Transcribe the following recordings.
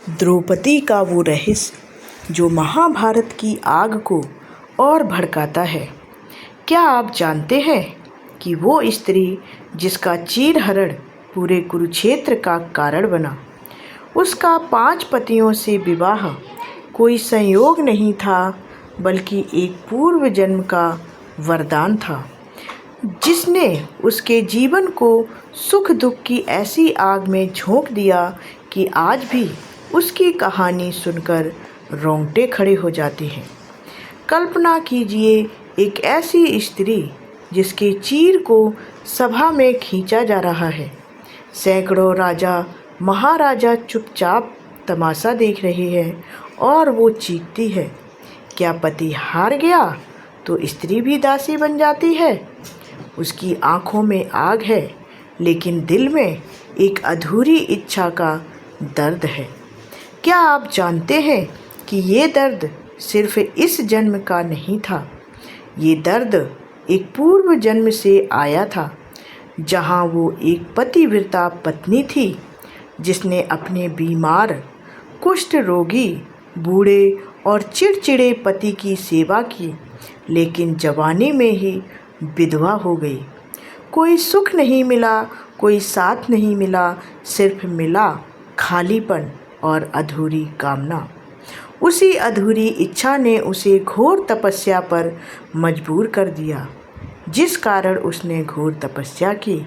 द्रौपदी का वो रहस्य जो महाभारत की आग को और भड़काता है। क्या आप जानते हैं कि वो स्त्री जिसका चीरहरण पूरे कुरुक्षेत्र का कारण बना, उसका 5 पतियों से विवाह कोई संयोग नहीं था बल्कि एक पूर्व जन्म का वरदान था, जिसने उसके जीवन को सुख दुख की ऐसी आग में झोंक दिया कि आज भी उसकी कहानी सुनकर रोंगटे खड़े हो जाते हैं। कल्पना कीजिए एक ऐसी स्त्री जिसके चीर को सभा में खींचा जा रहा है। सैकड़ों राजा महाराजा चुपचाप तमाशा देख रहे हैं और वो चीखती है, क्या पति हार गया तो स्त्री भी दासी बन जाती है। उसकी आंखों में आग है, लेकिन दिल में एक अधूरी इच्छा का दर्द है। क्या आप जानते हैं कि ये दर्द सिर्फ इस जन्म का नहीं था, ये दर्द एक पूर्व जन्म से आया था, जहाँ वो एक पतिव्रता पत्नी थी जिसने अपने बीमार, कुष्ठ रोगी, बूढ़े और चिड़चिड़े पति की सेवा की, लेकिन जवानी में ही विधवा हो गई। कोई सुख नहीं मिला, कोई साथ नहीं मिला, सिर्फ मिला खालीपन और अधूरी कामना। उसी अधूरी इच्छा ने उसे घोर तपस्या पर मजबूर कर दिया, जिस कारण उसने घोर तपस्या की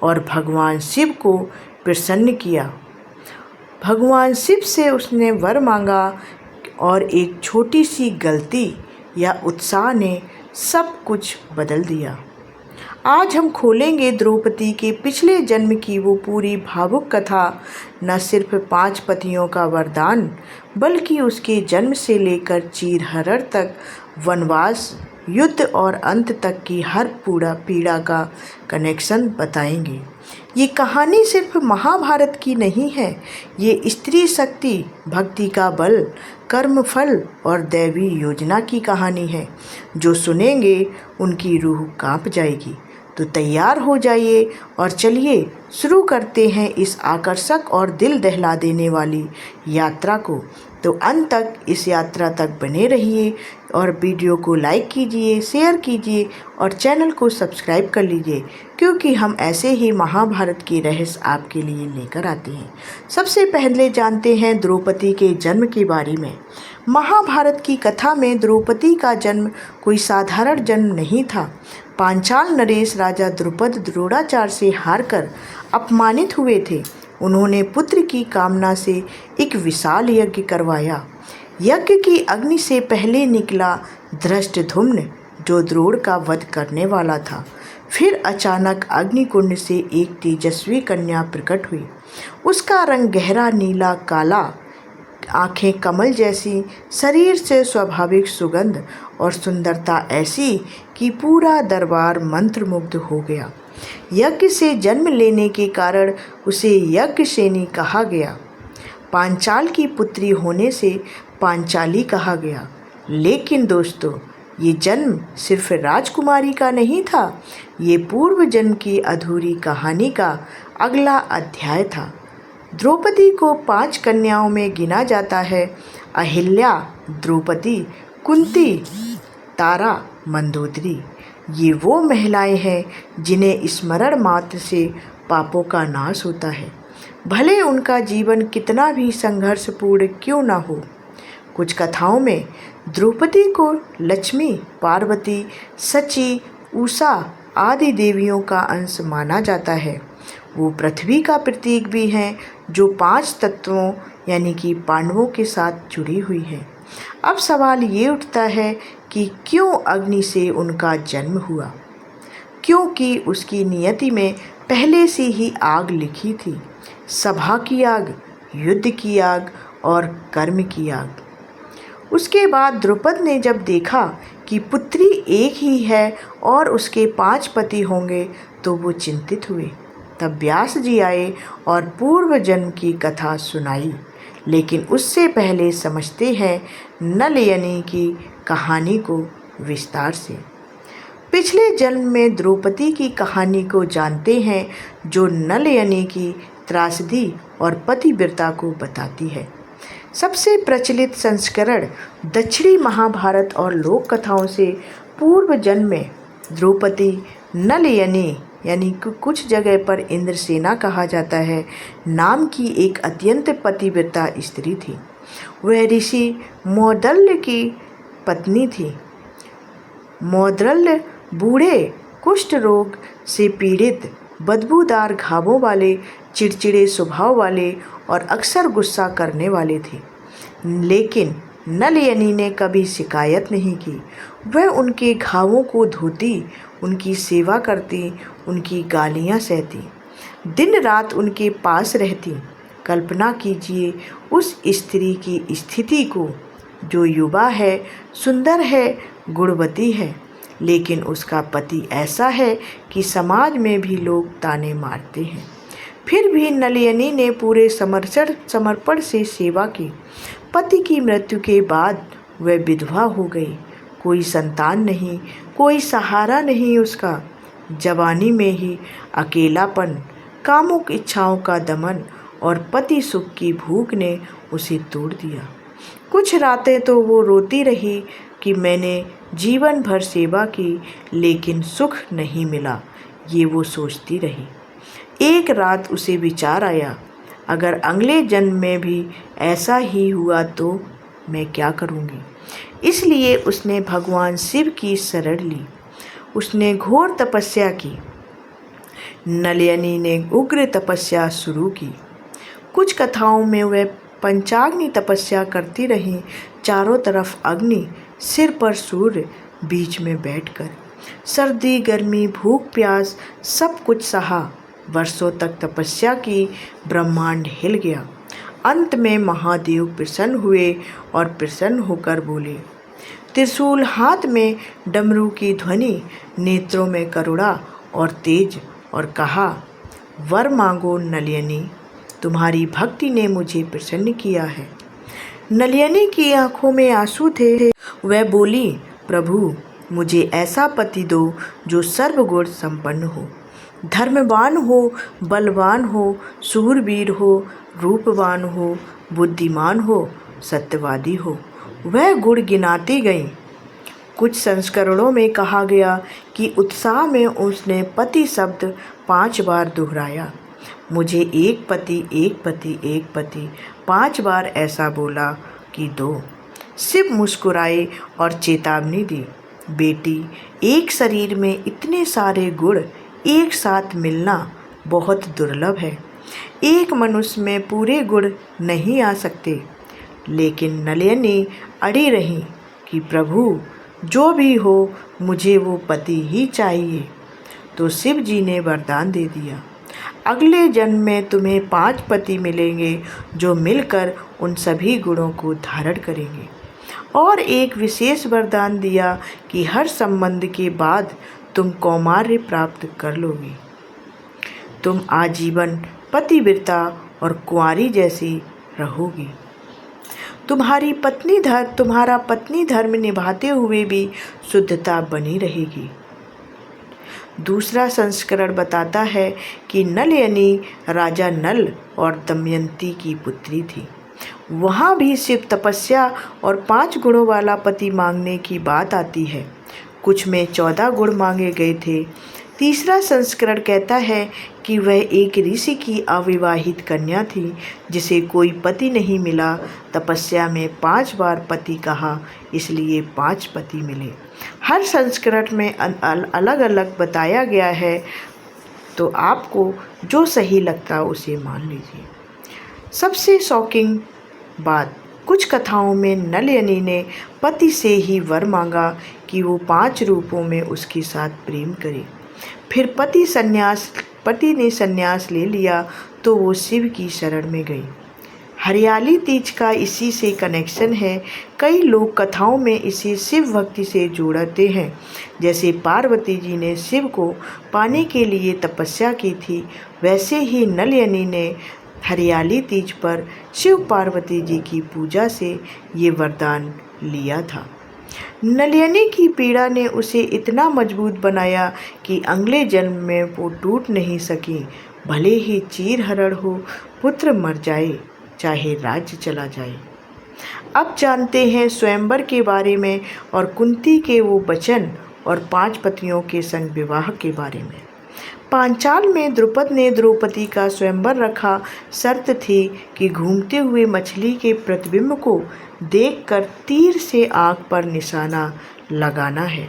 और भगवान शिव को प्रसन्न किया। भगवान शिव से उसने वर मांगा और एक छोटी सी गलती या उत्साह ने सब कुछ बदल दिया। आज हम खोलेंगे द्रौपदी के पिछले जन्म की वो पूरी भावुक कथा। न सिर्फ 5 पतियों का वरदान, बल्कि उसके जन्म से लेकर चीरहरण तक, वनवास, युद्ध और अंत तक की हर पीड़ा का कनेक्शन बताएंगे। ये कहानी सिर्फ महाभारत की नहीं है, ये स्त्री शक्ति, भक्ति का बल, कर्म फल और दैवी योजना की कहानी है। जो सुनेंगे उनकी रूह कांप जाएगी। तो तैयार हो जाइए और चलिए शुरू करते हैं इस आकर्षक और दिल दहला देने वाली यात्रा को। तो अंत तक इस यात्रा तक बने रहिए और वीडियो को लाइक कीजिए, शेयर कीजिए और चैनल को सब्सक्राइब कर लीजिए, क्योंकि हम ऐसे ही महाभारत के रहस्य आपके लिए लेकर आते हैं। सबसे पहले जानते हैं द्रौपदी के जन्म के बारे में। महाभारत की कथा में द्रौपदी का जन्म कोई साधारण जन्म नहीं था। पांचाल नरेश राजा द्रुपद द्रोणाचार्य से हारकर अपमानित हुए थे। उन्होंने पुत्र की कामना से एक विशाल यज्ञ करवाया। यज्ञ की अग्नि से पहले निकला धृष्टद्युम्न, जो द्रोण का वध करने वाला था। फिर अचानक अग्निकुंड से एक तेजस्वी कन्या प्रकट हुई। उसका रंग गहरा नीला काला, आंखें कमल जैसी, शरीर से स्वाभाविक सुगंध और सुंदरता ऐसी कि पूरा दरबार मंत्रमुग्ध हो गया। यज्ञ से जन्म लेने के कारण उसे यज्ञसेनी कहा गया। पांचाल की पुत्री होने से पांचाली कहा गया। लेकिन दोस्तों, ये जन्म सिर्फ राजकुमारी का नहीं था, ये पूर्व जन्म की अधूरी कहानी का अगला अध्याय था। द्रौपदी को 5 कन्याओं में गिना जाता है। अहिल्या, द्रौपदी, कुंती, तारा, मंदोदरी। ये वो महिलाएं हैं जिन्हें स्मरण मात्र से पापों का नाश होता है, भले उनका जीवन कितना भी संघर्षपूर्ण क्यों ना हो। कुछ कथाओं में द्रौपदी को लक्ष्मी, पार्वती, सची, उषा आदि देवियों का अंश माना जाता है। वो पृथ्वी का प्रतीक भी हैं, जो 5 तत्वों यानी कि पांडवों के साथ जुड़ी हुई है। अब सवाल ये उठता है कि क्यों अग्नि से उनका जन्म हुआ? क्योंकि उसकी नियति में पहले से ही आग लिखी थी। सभा की आग, युद्ध की आग और कर्म की आग। उसके बाद द्रुपद ने जब देखा कि पुत्री एक ही है और उसके 5 पति होंगे, तो वो चिंतित हुए। तब व्यास जी आए और पूर्व जन्म की कथा सुनाई। लेकिन उससे पहले समझते हैं नलयनी की कहानी को विस्तार से। पिछले जन्म में द्रौपदी की कहानी को जानते हैं, जो नलयनी की त्रासदी और पतिव्रता को बताती है। सबसे प्रचलित संस्करण दक्षिणी महाभारत और लोक कथाओं से पूर्व जन्म में द्रौपदी नलयनी यानी कि कुछ जगह पर इंद्रसेना कहा जाता है नाम की एक अत्यंत पतिव्रता स्त्री थी। वह ऋषि मौद्गल्य की पत्नी थी। मौद्गल्य बूढ़े कुष्ठ रोग से पीड़ित, बदबूदार घावों वाले, चिड़चिड़े स्वभाव वाले और अक्सर गुस्सा करने वाले थे। लेकिन नलयनी ने कभी शिकायत नहीं की। वह उनके घावों को धोती, उनकी सेवा करती, उनकी गालियाँ सहती, दिन रात उनके पास रहती। कल्पना कीजिए उस स्त्री की स्थिति को जो युवा है, सुंदर है, गुणवती है, लेकिन उसका पति ऐसा है कि समाज में भी लोग ताने मारते हैं। फिर भी नलयनी ने पूरे समर्पण से सेवा की। पति की मृत्यु के बाद वह विधवा हो गई। कोई संतान नहीं, कोई सहारा नहीं उसका। जवानी में ही अकेलापन, कामुक इच्छाओं का दमन और पति सुख की भूख ने उसे तोड़ दिया। कुछ रातें तो वो रोती रही कि मैंने जीवन भर सेवा की लेकिन सुख नहीं मिला, ये वो सोचती रही। एक रात उसे विचार आया, अगर अगले जन्म में भी ऐसा ही हुआ तो मैं क्या करूँगी। इसलिए उसने भगवान शिव की शरण ली। उसने घोर तपस्या की। नलयनी ने उग्र तपस्या शुरू की। कुछ कथाओं में वह पंचाग्नि तपस्या करती रही। चारों तरफ अग्नि, सिर पर सूर्य, बीच में बैठकर सर्दी गर्मी भूख प्यास सब कुछ सहा। वर्षों तक तपस्या की, ब्रह्मांड हिल गया। अंत में महादेव प्रसन्न हुए और प्रसन्न होकर बोले, त्रिशूल हाथ में, डमरू की ध्वनि, नेत्रों में करुणा और तेज, और कहा, वर मांगो नलयनी, तुम्हारी भक्ति ने मुझे प्रसन्न किया है। नलयनी की आंखों में आंसू थे। वह बोली, प्रभु मुझे ऐसा पति दो जो सर्वगुण संपन्न हो, धर्मवान हो, बलवान हो, शूरवीर हो, रूपवान हो, बुद्धिमान हो, सत्यवादी हो। वह गुण गिनाती गई। कुछ संस्करणों में कहा गया कि उत्साह में उसने पति शब्द 5 बार दोहराया। मुझे एक पति, एक पति, एक पति 5 बार ऐसा बोला कि 2। शिव मुस्कुराए और चेतावनी दी, बेटी एक शरीर में इतने सारे गुण एक साथ मिलना बहुत दुर्लभ है। एक मनुष्य में पूरे गुण नहीं आ सकते। लेकिन नलयनी अड़ी रही कि प्रभु जो भी हो मुझे वो पति ही चाहिए। तो शिव जी ने वरदान दे दिया, अगले जन्म में तुम्हें 5 पति मिलेंगे जो मिलकर उन सभी गुणों को धारण करेंगे। और एक विशेष वरदान दिया कि हर संबंध के बाद तुम कौमार्य प्राप्त कर लोगी। तुम आजीवन पतिव्रता और कुंवारी जैसी रहोगी। तुम्हारा पत्नी धर्म निभाते हुए भी शुद्धता बनी रहेगी। दूसरा संस्करण बताता है कि नलयनी राजा नल और दमयंती की पुत्री थी। वहाँ भी शिव तपस्या और 5 गुणों वाला पति मांगने की बात आती है। कुछ में 14 गुण मांगे गए थे। तीसरा संस्करण कहता है कि वह एक ऋषि की अविवाहित कन्या थी जिसे कोई पति नहीं मिला। तपस्या में 5 बार पति कहा, इसलिए 5 पति मिले। हर संस्करण में अलग अलग बताया गया है, तो आपको जो सही लगता उसे मान लीजिए। सबसे शॉकिंग बात, कुछ कथाओं में नलयनी ने पति से ही वर मांगा कि वो 5 रूपों में उसके साथ प्रेम करे। फिर पति ने संन्यास ले लिया तो वो शिव की शरण में गई। हरियाली तीज का इसी से कनेक्शन है। कई लोग कथाओं में इसे शिव भक्ति से जोड़ते हैं। जैसे पार्वती जी ने शिव को पाने के लिए तपस्या की थी, वैसे ही नलयनी ने हरियाली तीज पर शिव पार्वती जी की पूजा से ये वरदान लिया था। नलयनी की पीड़ा ने उसे इतना मजबूत बनाया कि अगले जन्म में वो टूट नहीं सकी। भले ही चीरहरण हो, पुत्र मर जाए, चाहे राज्य चला जाए। अब जानते हैं स्वयंवर के बारे में और कुंती के वो वचन और 5 पतियों के संग विवाह के बारे में। पांचाल में द्रुपद ने द्रौपदी का स्वयंवर रखा। शर्त थी कि घूमते हुए मछली के प्रतिबिंब को देखकर तीर से आग पर निशाना लगाना है।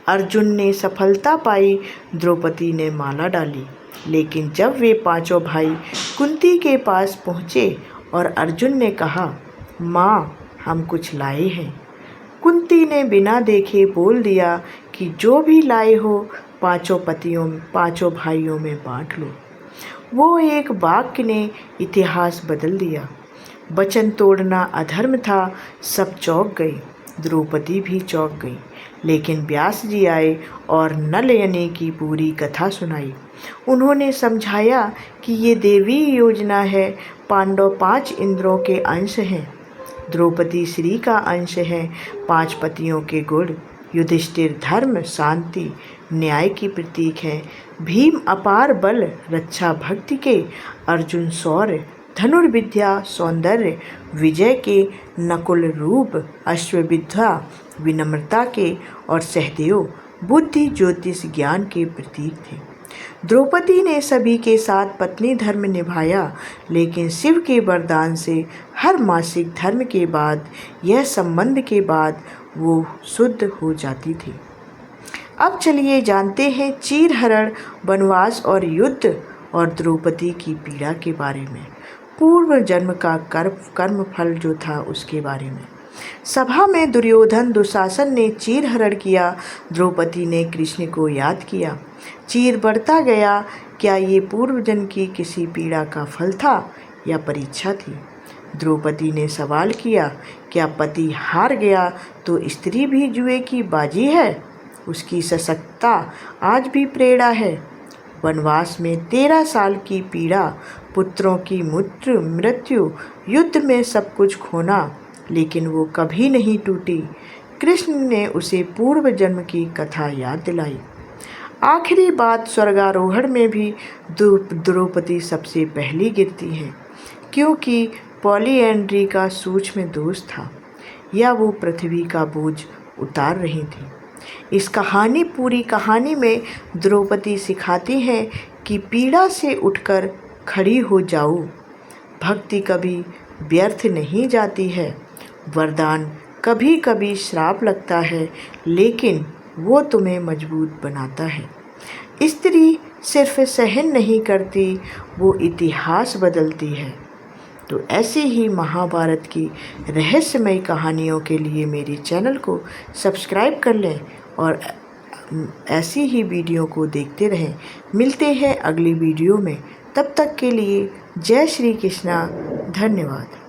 अर्जुन ने सफलता पाई। द्रौपदी ने माला डाली। लेकिन जब वे 5 भाई कुंती के पास पहुँचे और अर्जुन ने कहा, माँ, हम कुछ लाए हैं, कुंती ने बिना देखे बोल दिया कि जो भी लाए हो 5 भाइयों में बांट लो। वो एक वाक्य ने इतिहास बदल दिया। वचन तोड़ना अधर्म था। सब चौंक गई। द्रौपदी भी चौंक गई। लेकिन व्यास जी आए और नल यनी की पूरी कथा सुनाई। उन्होंने समझाया कि ये देवी योजना है। पांडव 5 इंद्रों के अंश हैं। द्रौपदी श्री का अंश है। 5 पतियों के गुण। युधिष्ठिर धर्म, शांति, न्याय की प्रतीक है। भीम अपार बल, रक्षा भक्ति के। अर्जुन शौर्य, धनुर्विद्या, सौंदर्य, विजय के। नकुल रूप, अश्वविद्या, विनम्रता के। और सहदेव बुद्धि, ज्योतिष, ज्ञान के प्रतीक थे। द्रौपदी ने सभी के साथ पत्नी धर्म निभाया। लेकिन शिव के वरदान से हर मासिक धर्म के बाद, यह संबंध के बाद वो शुद्ध हो जाती थी। अब चलिए जानते हैं चीरहरण, वनवास और युद्ध और द्रौपदी की पीड़ा के बारे में। पूर्व जन्म का कर्म फल जो था उसके बारे में। सभा में दुर्योधन दुशासन ने चीरहरण किया। द्रौपदी ने कृष्ण को याद किया। चीर बढ़ता गया। क्या ये पूर्व जन्म की किसी पीड़ा का फल था या परीक्षा थी? द्रौपदी ने सवाल किया, क्या पति हार गया तो स्त्री भी जुए की बाजी है? उसकी सशक्तता आज भी प्रेरणा है। वनवास में 13 साल की पीड़ा, पुत्रों की मृत्यु, युद्ध में सब कुछ खोना, लेकिन वो कभी नहीं टूटी। कृष्ण ने उसे पूर्व जन्म की कथा याद दिलाई। आखिरी बात, स्वर्गारोहण में भी द्रौपदी सबसे पहली गिरती है, क्योंकि पॉलीएंड्री का सूक्ष्म दोष था, या वो पृथ्वी का बोझ उतार रही थी। इस पूरी कहानी में द्रौपदी सिखाती है कि पीड़ा से उठकर खड़ी हो जाओ। भक्ति कभी व्यर्थ नहीं जाती है। वरदान कभी कभी श्राप लगता है, लेकिन वो तुम्हें मजबूत बनाता है। स्त्री सिर्फ सहन नहीं करती, वो इतिहास बदलती है। तो ऐसे ही महाभारत की रहस्यमय कहानियों के लिए मेरे चैनल को सब्सक्राइब कर लें और ऐसी ही वीडियो को देखते रहें। मिलते हैं अगली वीडियो में। तब तक के लिए जय श्री कृष्णा। धन्यवाद।